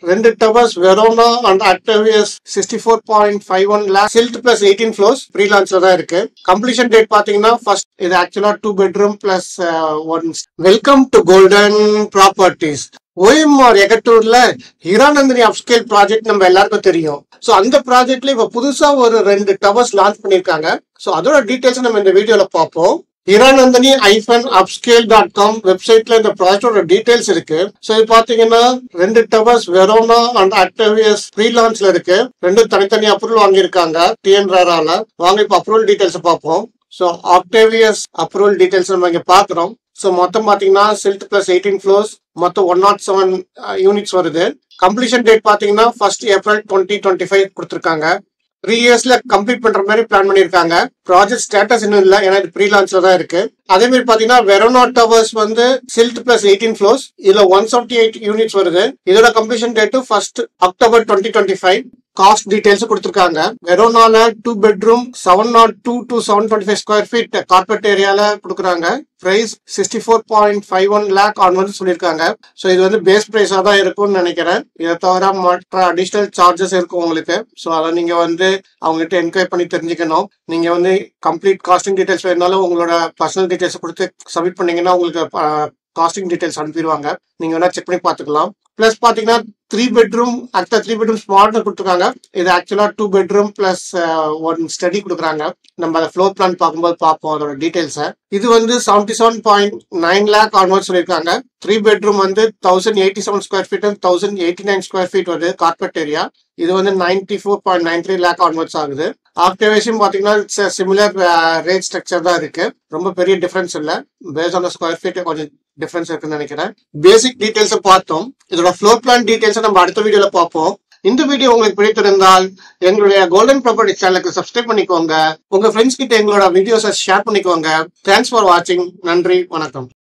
ரெண்டு towers Verona and Octavius 64.51 lakh silt plus 18 floors pre-launchல தான் இருக்கு. கம்ப்ளீஷன் டேட் பாத்தீங்கன்னா ஃபர்ஸ்ட் இது ஆக்சுவலா 2 bedroom plus 1. Welcome to Golden properties. OMR எகட்டூர்ல ஹிரானந்தனி அப்ஸ்கேல் ப்ராஜெக்ட் நம்ம எல்லாருக்கும் தெரியும். சோ அந்த ப்ராஜெக்ட்ல இப்ப புதுசா ஒரு 2 டவர்ஸ் லான்ச் பண்ணிருக்காங்க. சோ அதோட டீடைல்ஸ் நம்ம இந்த வீடியோல பார்ப்போம். Hiranandani-upscale.com வெப்சைட்ல இந்த ப்ராஜெக்டோட டீடைல்ஸ் இருக்கு. சோ இது பாத்தீங்கன்னா 2 towers Verona and Octavius pre லான்ச்ல இருக்கு. ரெண்டும் தனித்தனி அப்ரூவல் வாங்கியிருக்காங்க TN RERAல. வாங்க இப்ப அப்ரூவல் டீடைல்ஸ் பார்ப்போம். சோ Octavius அப்ரூவல் டீடைல்ஸ் நம்ம இங்க பாக்குறோம். சோ மொத்தம் பாத்தீங்கன்னா silt plus 18 floors மொத்தம் 107 யூனிட்ஸ் வருது. கம்ப்ளீஷன் டேட் பாத்தீங்கன்னா 1st April 2025 கொடுத்திருக்காங்க. 3 yearsல கம்ப்ளீட் பண்ற மாதிரி பிளான் பண்ணிருக்காங்க. ப்ராஜெக்ட் ஸ்டேட்டஸ் இன்னும் இல்ல, ஏன்னா இது ப்ரீ லான்ச்ல தான் இருக்கு. அதே மாதிரி பாத்தீங்கன்னா வெரோனா டவர்ஸ் வந்து silt plus 18 floors இதுல 178 யூனிட்ஸ் வருது. இதோட completion date 1st October 2025. Cost details கொடுத்திருக்காங்க. வெரோனால 2 bedroom 702 to 725 square feet carpet ஏரியால கொடுக்குறாங்க. பிரைஸ் 64.51 lakh ஆன் சொல்லியிருக்காங்க. சோ இது வந்து பேஸ் பிரைஸா தான் இருக்கும்னு நினைக்கிறேன். இதை தவிர மற்ற அடிஷனல் சார்ஜஸ் இருக்கும் உங்களுக்கு. சோ அதை நீங்க வந்து அவங்ககிட்ட என்கொயரி பண்ணி தெரிஞ்சுக்கணும். நீங்க வந்து கம்ப்ளீட் காஸ்டிங் டீடைல்ஸ் வேணாலும் உங்களோட பர்சனல் டீடைல்ஸ் கொடுத்து சப்மிட் பண்ணீங்கன்னா உங்களுக்கு காஸ்டிங் டீடைல்ஸ் அனுப்பிடுவாங்க. நீங்க வேணா செக் பண்ணி பாத்துக்கலாம். பிளஸ் பாத்தீங்கன்னா 3 bedroom அடுத்த 3 bedroom ஸ்மார்ட் கொடுத்துருக்காங்க. இது ஆக்சுவலா 2 bedroom plus 1 ஸ்டடி கொடுக்குறாங்க. நம்ம அதை ஃப்ளோர் பிளான் பார்க்கும்போது பார்ப்போம் அதோட டீடைல்ஸை. இது வந்து 77.9 lakh ஆன்வர்ட் சொல்லியிருக்காங்க. 3 bedroom வந்து 1087 ஸ்கொயர் ஃபீட் 1089 ஸ்கொயர் ஃபீட் வருது கார்பெட் ஏரியா. இது வந்து 94.93 lakh ஆன்வர்ட்ஸ் ஆகுது. ஆக்டிவேஷன் பாத்தீங்கன்னா சிமிலர் ரேட் ஸ்ட்ரக்சர் தான் இருக்கு. ரொம்ப பெரிய டிஃபரன்ஸ் இல்ல. பேஸ்ட் ஆன் ஸ்கொயர் ஃபீட் கொஞ்சம் டிஃபரன்ஸ் இருக்குன்னு நினைக்கிறேன். பேசிக் டீடைல்ஸ் பார்த்தோம். இதோட ஃப்ளோர் பிளான் டீடைல்ஸ் நம்ம அடுத்த வீடியோல பார்ப்போம். இந்த வீடியோ உங்களுக்கு பிடித்திருந்தால் எங்களுடைய கோல்டன் ப்ராப்பர்ட்டி சேனலுக்கு சப்ஸ்கிரைப் பண்ணிக்கோங்க. உங்க ஃப்ரெண்ட்ஸ் கிட்ட எங்களோட வீடியோஸை ஷேர் பண்ணிக்கோங்க. தேங்க்ஸ் ஃபார் வாட்சிங். நன்றி, வணக்கம்.